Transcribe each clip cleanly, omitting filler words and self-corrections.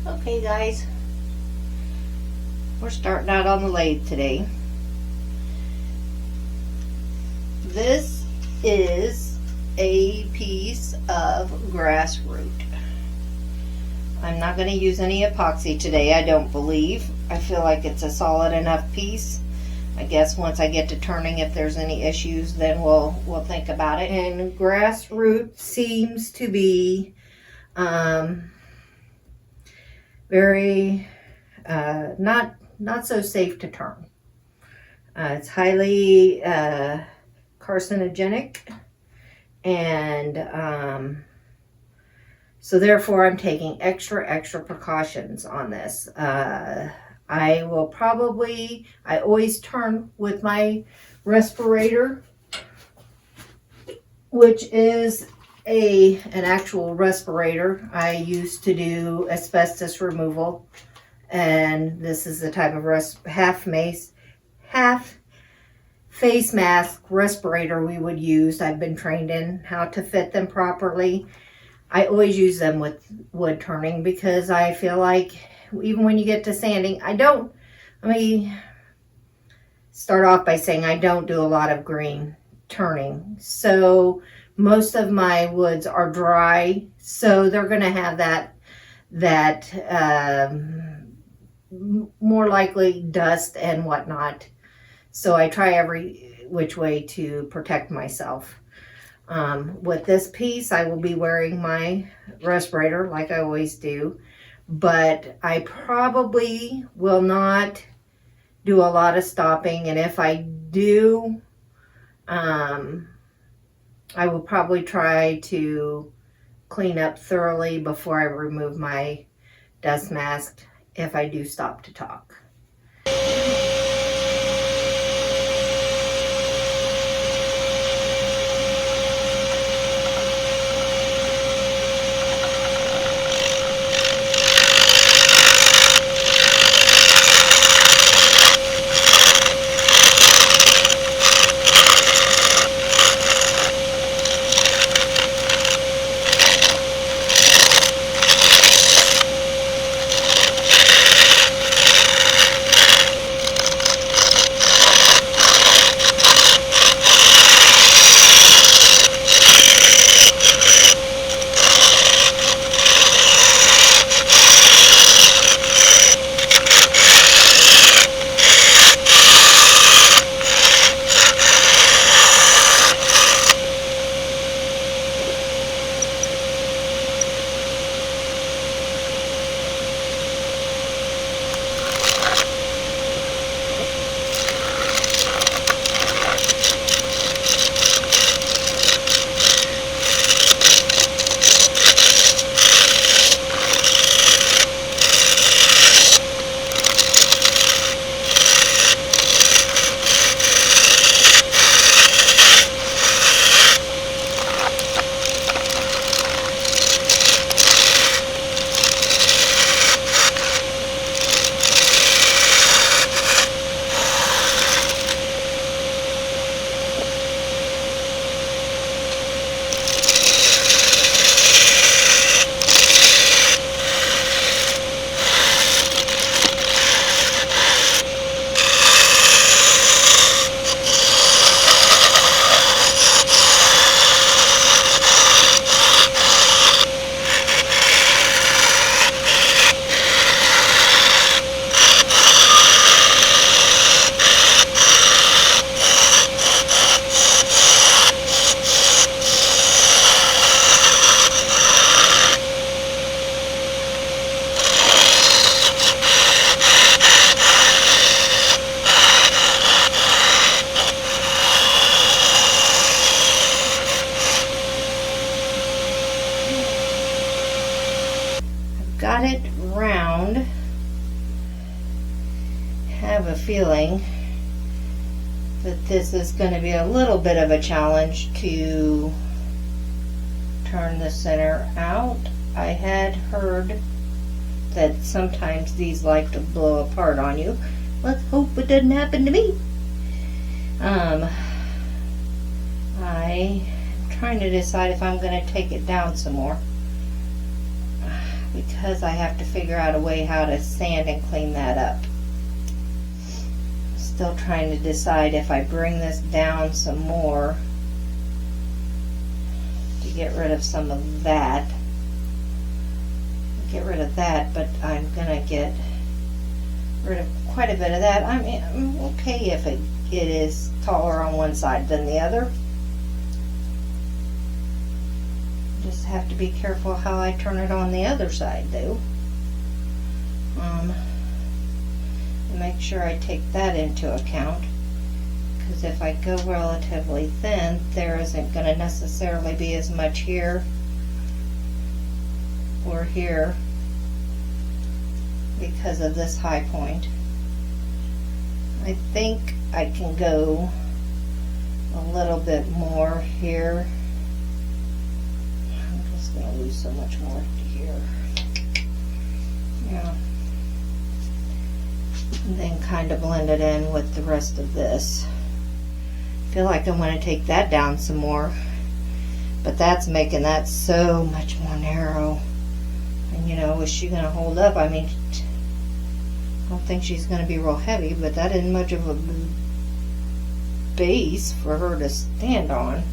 Okay guys, we're starting out on the lathe today. This is a piece of grass root. I'm not going to use any epoxy today, I don't believe. I feel like it's a solid enough piece. I guess once I get to turning, if there's any issues, then we'll think about it. And grass root seems to be very not so safe to turn. It's highly carcinogenic, and so therefore I'm taking extra precautions on this. I always turn with my respirator, which is an actual respirator. I used to do asbestos removal, and this is the type of half face mask respirator we would use. I've been trained in how to fit them properly. I always use them with wood turning because I feel like even when you get to sanding, let me start off by saying I don't do a lot of green turning. So most of my woods are dry, so they're going to have that more likely dust and whatnot. So I try every which way to protect myself. With this piece, I will be wearing my respirator like I always do, but I probably will not do a lot of stopping, and if I do, I will probably try to clean up thoroughly before I remove my dust mask if I do stop to talk. Got it round. Have a feeling that this is going to be a little bit of a challenge to turn the center out. I had heard that sometimes these like to blow apart on you. Let's hope it doesn't happen to me. I'm trying to decide if I'm going to take it down some more. because I have to figure out a way how to sand and clean that up. Still trying to decide if I bring this down some more to get rid of some of that. Get rid of that, but I'm gonna get rid of quite a bit of that. I mean, I'm okay if it is taller on one side than the other. Just have to be careful how I turn it on the other side though. And make sure I take that into account, because if I go relatively thin, there isn't going to necessarily be as much here or here because of this high point. I think I can go a little bit more here. I'm just going to lose so much more here. Yeah. And then kind of blend it in with the rest of this. I feel like I want to take that down some more, but that's making that so much more narrow. And you know, is she going to hold up? I mean, I don't think she's going to be real heavy, but that isn't much of a base for her to stand on.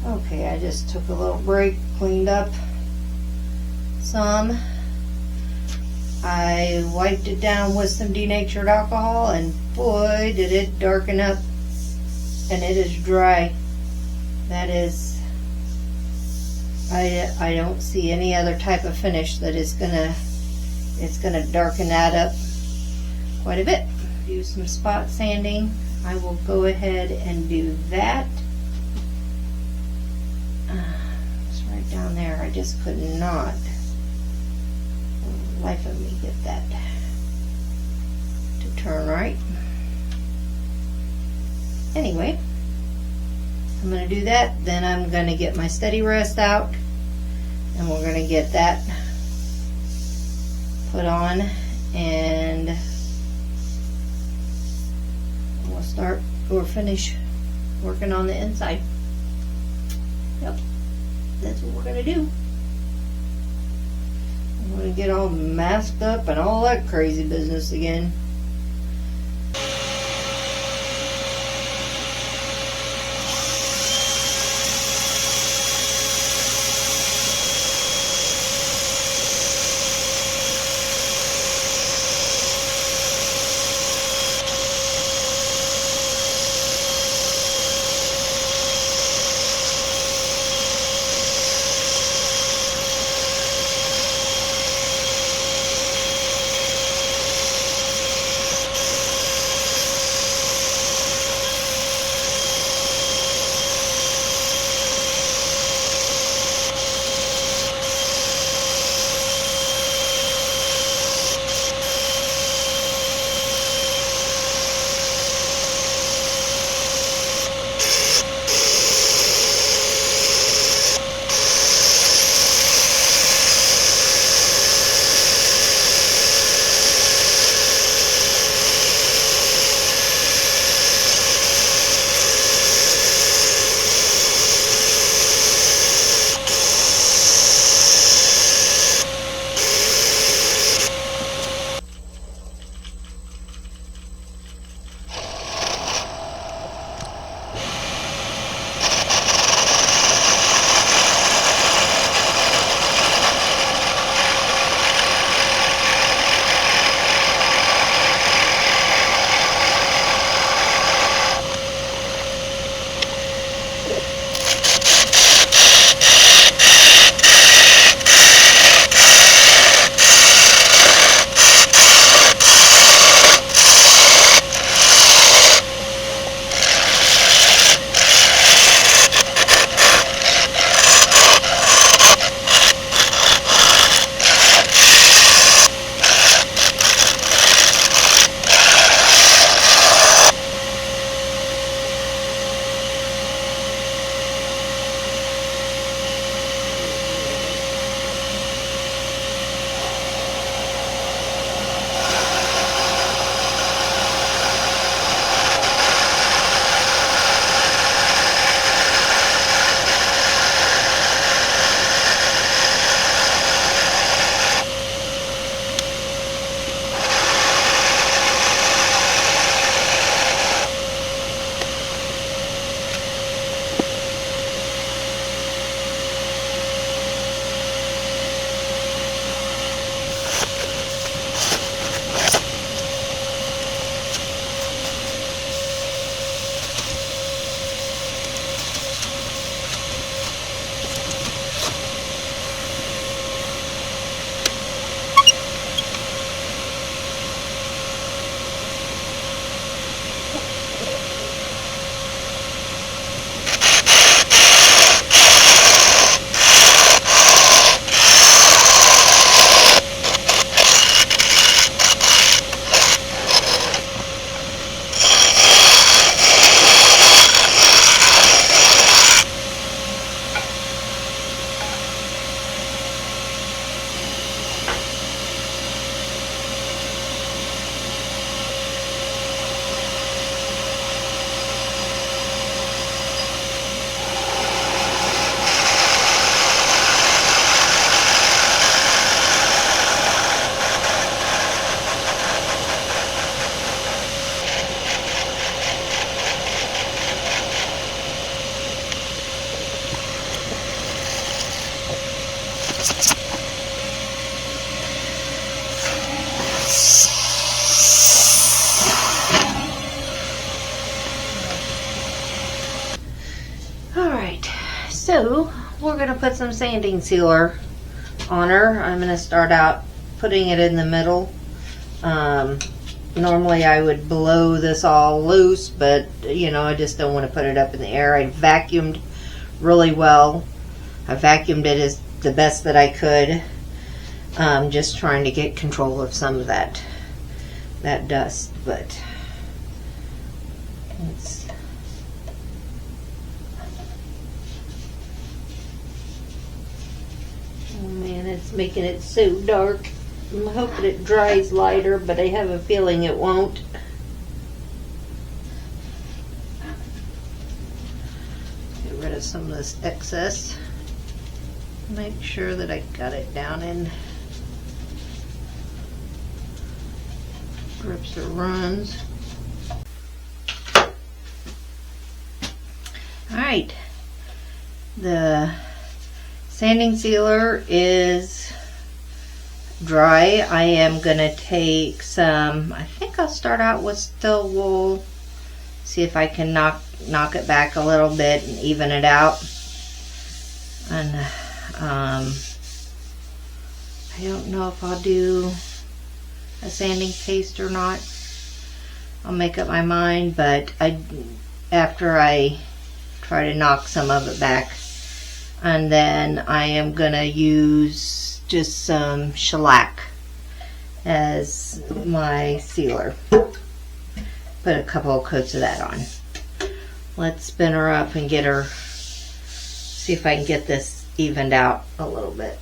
Okay, I just took a little break, cleaned up some, I wiped it down with some denatured alcohol, and boy did it darken up, and it is dry. That is, I don't see any other type of finish that is it's gonna darken that up quite a bit. Do some spot sanding. I will go ahead and do that. It's right down there. I just could not, for the life of me, get that to turn right. Anyway, I'm going to do that. Then I'm going to get my steady rest out, and we're going to get that put on, and we'll start or finish working on the inside. Yep, that's what we're going to do. I'm going to get all masked up and all that crazy business again. Alright, so we're going to put some sanding sealer on her. I'm going to start out putting it in the middle. Normally I would blow this all loose, but you know, I just don't want to put it up in the air. I vacuumed really well. I vacuumed it as the best that I could. Just trying to get control of some of that dust, but it's oh man, it's making it so dark. I'm hoping it dries lighter, but I have a feeling it won't. Get rid of some of this excess. Make sure that I got it down in grips or runs. Alright, the sanding sealer is dry. I am gonna take some, I think I'll start out with steel wool, see if I can knock it back a little bit and even it out. And I don't know if I'll do a sanding paste or not. I'll make up my mind, but after I try to knock some of it back, and then I am gonna use just some shellac as my sealer. Put a couple of coats of that on. Let's spin her up and get her, see if I can get this evened out a little bit.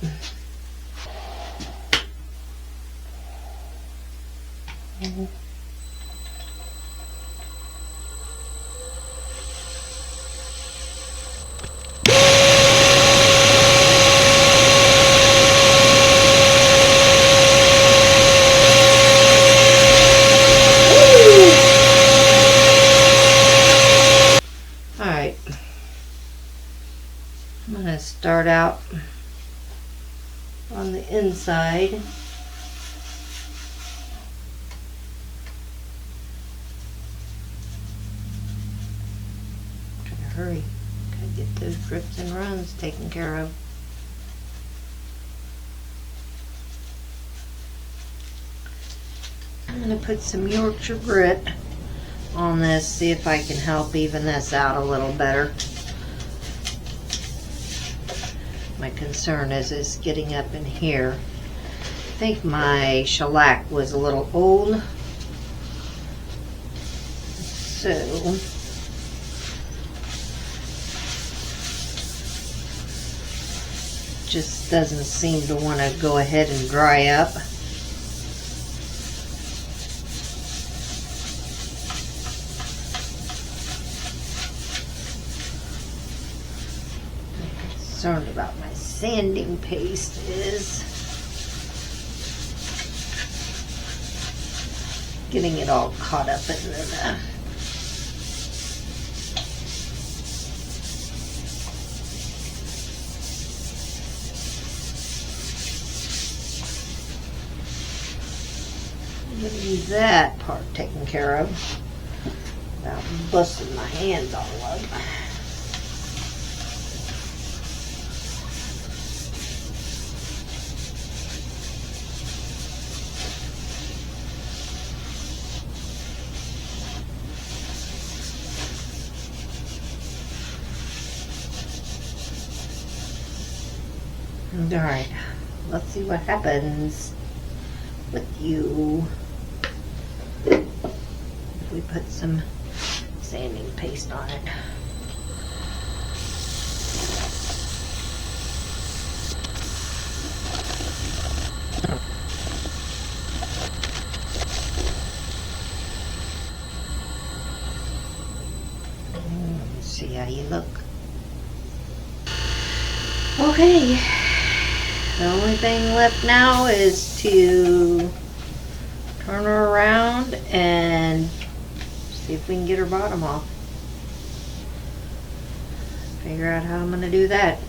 Alright, I'm going to start out on the inside. Try to hurry. Gotta get those drips and runs taken care of. I'm going to put some Yorkshire grit on this, see if I can help even this out a little better. My concern is getting up in here. I think my shellac was a little old, so just doesn't seem to want to go ahead and dry up. Concerned about my sanding paste is getting it all caught up in the getting that part taken care of without busting my hands all up. Alright, let's see what happens with you if we put some sanding paste on it. Let's see how you look. Okay. The only thing left now is to turn her around and see if we can get her bottom off. Figure out how I'm going to do that.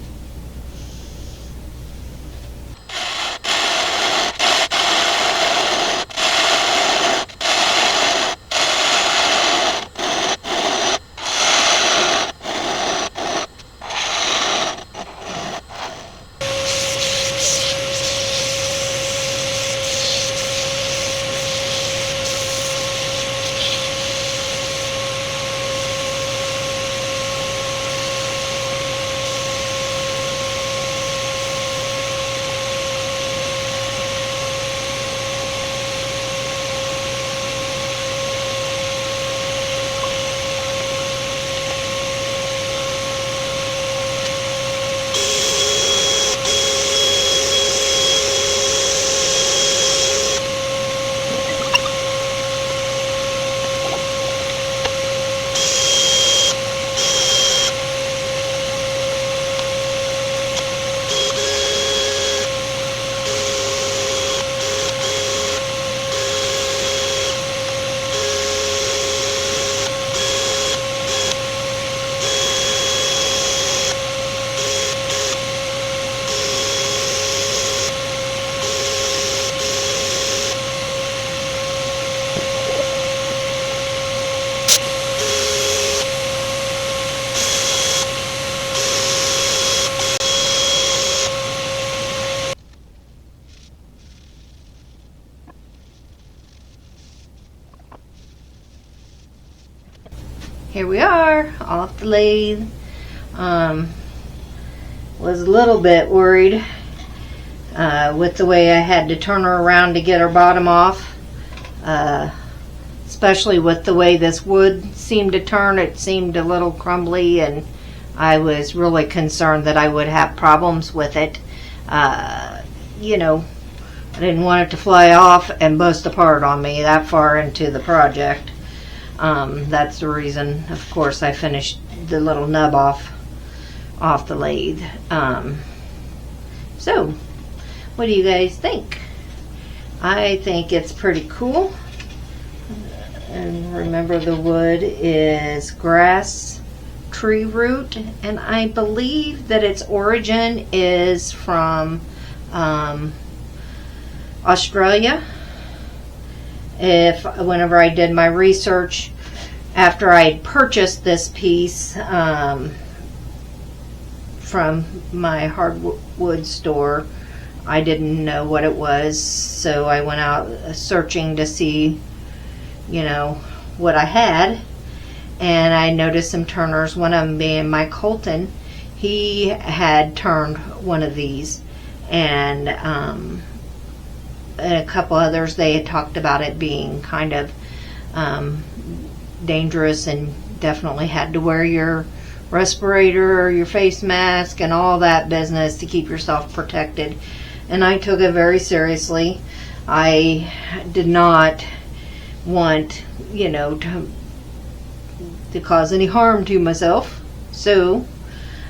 here we are off the lathe. Was a little bit worried with the way I had to turn her around to get her bottom off, especially with the way this wood seemed to turn. It seemed a little crumbly, and I was really concerned that I would have problems with it. You know, I didn't want it to fly off and bust apart on me that far into the project. That's the reason, of course, I finished the little nub off the lathe. So, what do you guys think? I think it's pretty cool. And remember, the wood is grass tree root, and I believe that its origin is from Australia. Whenever I did my research after I had purchased this piece from my hardwood store, I didn't know what it was, so I went out searching to see, you know, what I had, and I noticed some turners. One of them being Mike Holton. He had turned one of these, and a couple others, they had talked about it being kind of dangerous, and definitely had to wear your respirator or your face mask and all that business to keep yourself protected. And I took it very seriously. I did not want, you know, to cause any harm to myself, so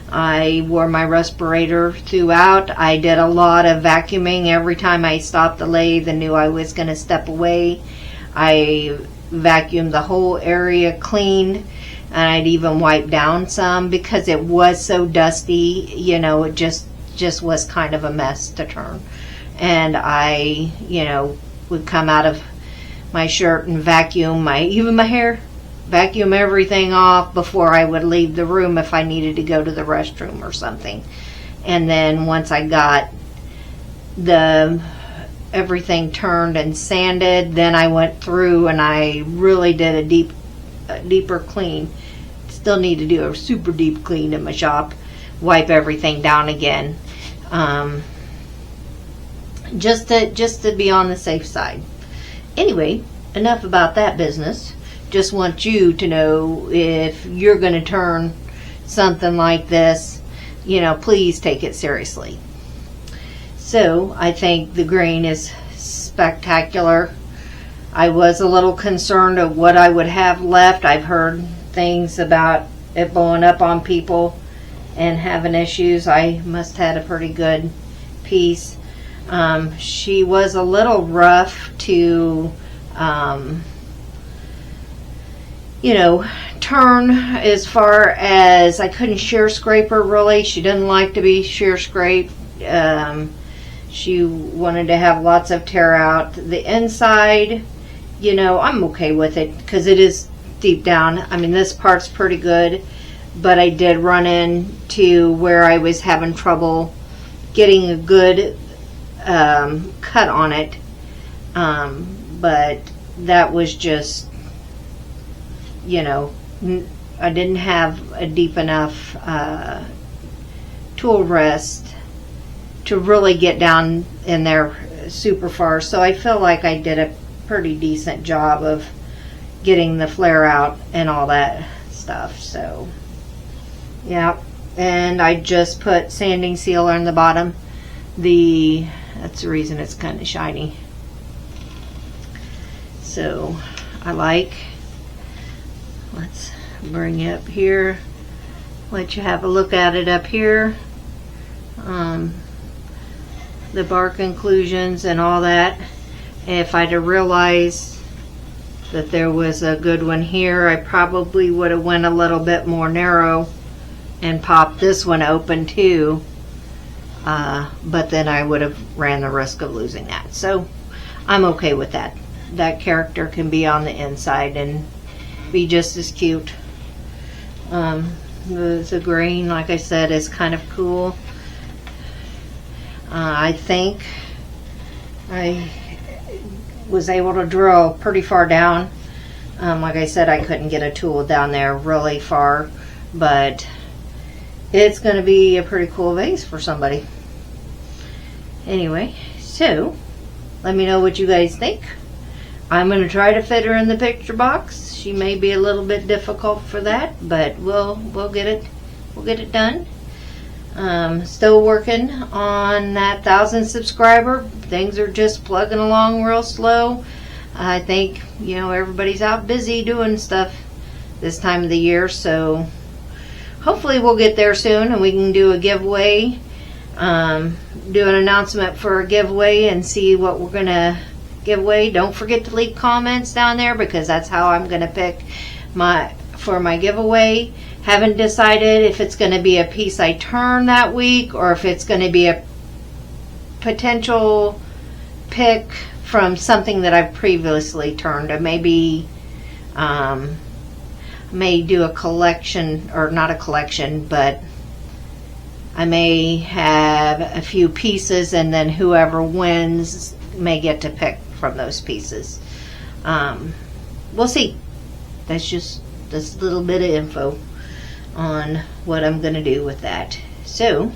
I wore my respirator throughout. I did a lot of vacuuming every time I stopped the lathe and knew I was going to step away. I vacuumed the whole area clean, and I'd even wipe down some because it was so dusty. You know, it just was kind of a mess to turn. And I, you know, would come out of my shirt and vacuum even my hair, vacuum everything off before I would leave the room if I needed to go to the restroom or something. And then once I got everything turned and sanded, then I went through and I really did a deeper clean. Still need to do a super deep clean in my shop, wipe everything down again, just to be on the safe side. Anyway, enough about that business. Just want you to know, if you're going to turn something like this, you know, please take it seriously. So I think the grain is spectacular. I was a little concerned of what I would have left. I've heard things about it blowing up on people and having issues. I must have had a pretty good piece. She was a little rough to you know, turn, as far as I couldn't shear scrape her really. She didn't like to be shear scraped. She wanted to have lots of tear out. The inside, you know, I'm okay with it because it is deep down. I mean, this part's pretty good, but I did run into where I was having trouble getting a good cut on it, but that was just, you know, I didn't have a deep enough tool rest to really get down in there super far. So I feel like I did a pretty decent job of getting the flare out and all that stuff. So yeah, and I just put sanding sealer in the bottom. That's the reason it's kind of shiny. So let's bring it up here, let you have a look at it up here. The bark inclusions and all that. If I'd have realized that there was a good one here, I probably would have went a little bit more narrow and popped this one open too, but then I would have ran the risk of losing that. So I'm okay with that. That character can be on the inside and be just as cute. The grain, like I said, is kind of cool. I think I was able to drill pretty far down Like I said, I couldn't get a tool down there really far, but it's going to be a pretty cool vase for somebody. Anyway, so let me know what you guys think. I'm going to try to fit her in the picture box. She may be a little bit difficult for that, but we'll get it done. Still working on that 1,000 subscriber. Things are just plugging along real slow. I think, you know, everybody's out busy doing stuff this time of the year, so hopefully we'll get there soon and we can do a giveaway, do an announcement for a giveaway and see what we're gonna give away. Don't forget to leave comments down there, because that's how I'm gonna pick for my giveaway. Haven't decided if it's gonna be a piece I turn that week or if it's gonna be a potential pick from something that I've previously turned. I maybe may do a collection, or not a collection, but I may have a few pieces, and then whoever wins may get to pick from those pieces. We'll see. That's just this little bit of info on what I'm going to do with that. So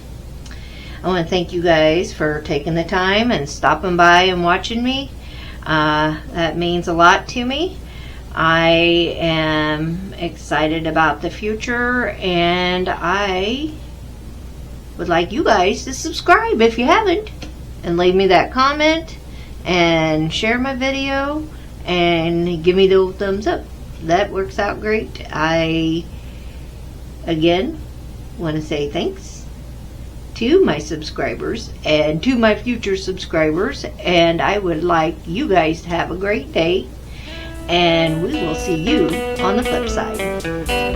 I want to thank you guys for taking the time and stopping by and watching me. That means a lot to me. I am excited about the future, and I would like you guys to subscribe if you haven't, and leave me that comment and share my video and give me the old thumbs up. That works out great. I again want to say thanks to my subscribers and to my future subscribers, and I would like you guys to have a great day, and we will see you on the flip side.